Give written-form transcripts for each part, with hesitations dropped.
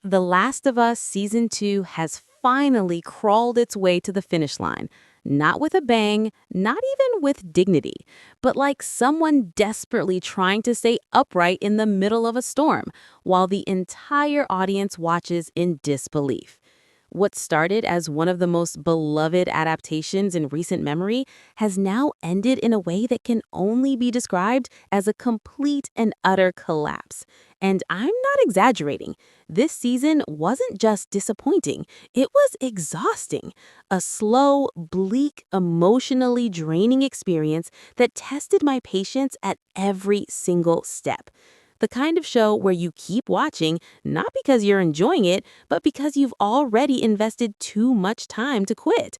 The Last of Us Season 2 has finally crawled its way to the finish line. Not with a bang, not even with dignity, but like someone desperately trying to stay upright in the middle of a storm, while the entire audience watches in disbelief. What started as one of the most beloved adaptations in recent memory has now ended in a way that can only be described as a complete and utter collapse. And I'm not exaggerating. This season wasn't just disappointing, it was exhausting. A slow, bleak, emotionally draining experience that tested my patience at every single step. The kind of show where you keep watching, not because you're enjoying it, but because you've already invested too much time to quit.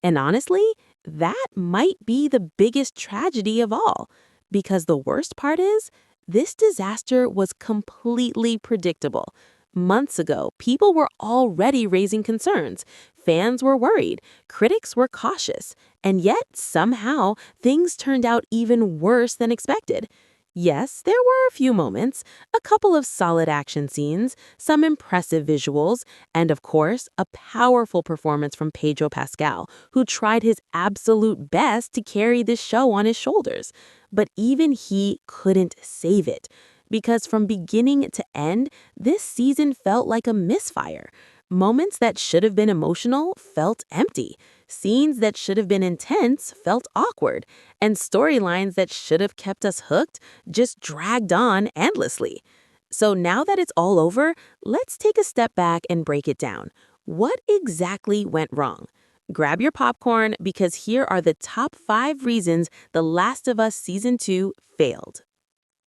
And honestly, that might be the biggest tragedy of all. Because the worst part is, this disaster was completely predictable. Months ago, people were already raising concerns. Fans were worried. Critics were cautious. And yet, somehow, things turned out even worse than expected. Yes, there were a few moments, a couple of solid action scenes, some impressive visuals, and of course, a powerful performance from Pedro Pascal, who tried his absolute best to carry this show on his shoulders. But even he couldn't save it. Because from beginning to end, this season felt like a misfire. Moments that should have been emotional felt empty. Scenes that should have been intense felt awkward. And storylines that should have kept us hooked just dragged on endlessly. So now that it's all over, let's take a step back and break it down. What exactly went wrong? Grab your popcorn because here are the top 5 reasons The Last of Us Season 2 failed.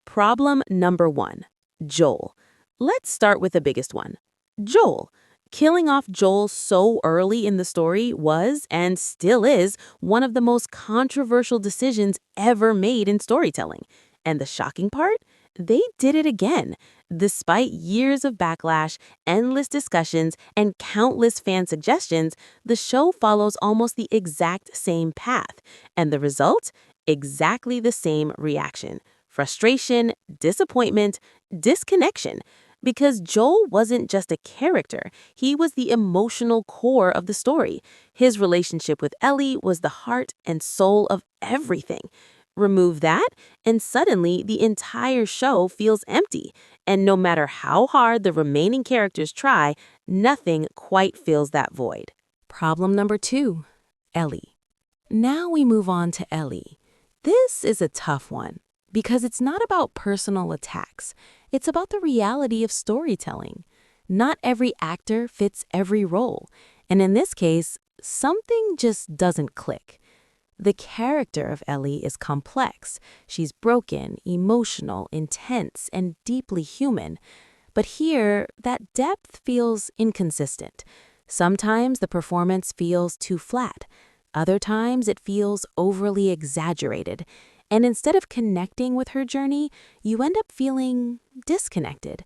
Problem number 1. Joel. Let's start with the biggest one. Joel. Killing off Joel so early in the story was, and still is, one of the most controversial decisions ever made in storytelling. And the shocking part? They did it again. Despite years of backlash, endless discussions, and countless fan suggestions, the show follows almost the exact same path. And the result? Exactly the same reaction. Frustration, disappointment, disconnection. Because Joel wasn't just a character, he was the emotional core of the story. His relationship with Ellie was the heart and soul of everything. Remove that, and suddenly the entire show feels empty. And no matter how hard the remaining characters try, nothing quite fills that void. Problem number 2. Ellie. Now we move on to Ellie. This is a tough one because it's not about personal attacks. It's about the reality of storytelling. Not every actor fits every role, and in this case, something just doesn't click. The character of Ellie is complex. She's broken, emotional, intense, and deeply human. But here, that depth feels inconsistent. Sometimes the performance feels too flat. Other times it feels overly exaggerated. And instead of connecting with her journey, you end up feeling disconnected.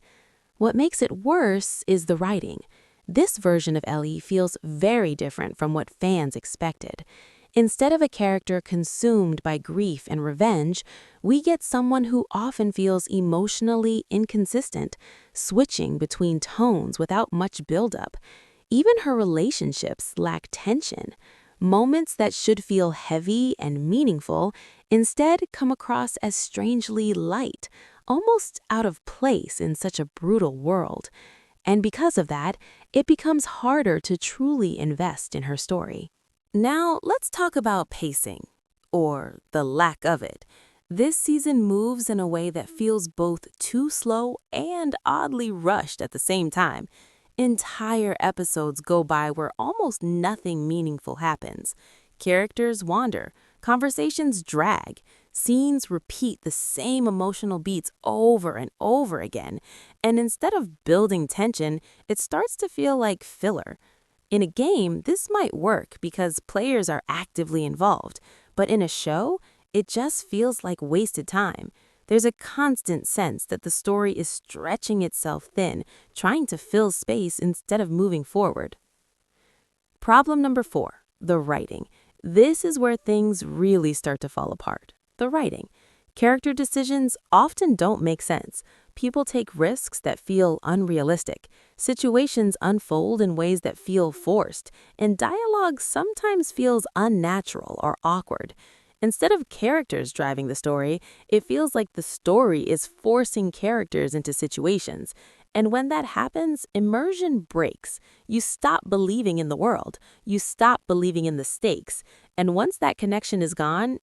What makes it worse is the writing. This version of Ellie feels very different from what fans expected. Instead of a character consumed by grief and revenge, we get someone who often feels emotionally inconsistent, switching between tones without much buildup. Even her relationships lack tension. Moments that should feel heavy and meaningful instead come across as strangely light, almost out of place in such a brutal world. And because of that, it becomes harder to truly invest in her story. Now, let's talk about pacing, or the lack of it. This season moves in a way that feels both too slow and oddly rushed at the same time. Entire episodes go by where almost nothing meaningful happens. Characters wander, conversations drag, scenes repeat the same emotional beats over and over again, and instead of building tension, it starts to feel like filler. In a game, this might work because players are actively involved, but in a show, it just feels like wasted time. There's a constant sense that the story is stretching itself thin, trying to fill space instead of moving forward. Problem number 4, the writing. This is where things really start to fall apart. The writing. Character decisions often don't make sense. People take risks that feel unrealistic. Situations unfold in ways that feel forced, and dialogue sometimes feels unnatural or awkward. Instead of characters driving the story, it feels like the story is forcing characters into situations. And when that happens, immersion breaks. You stop believing in the world. You stop believing in the stakes. And once that connection is gone,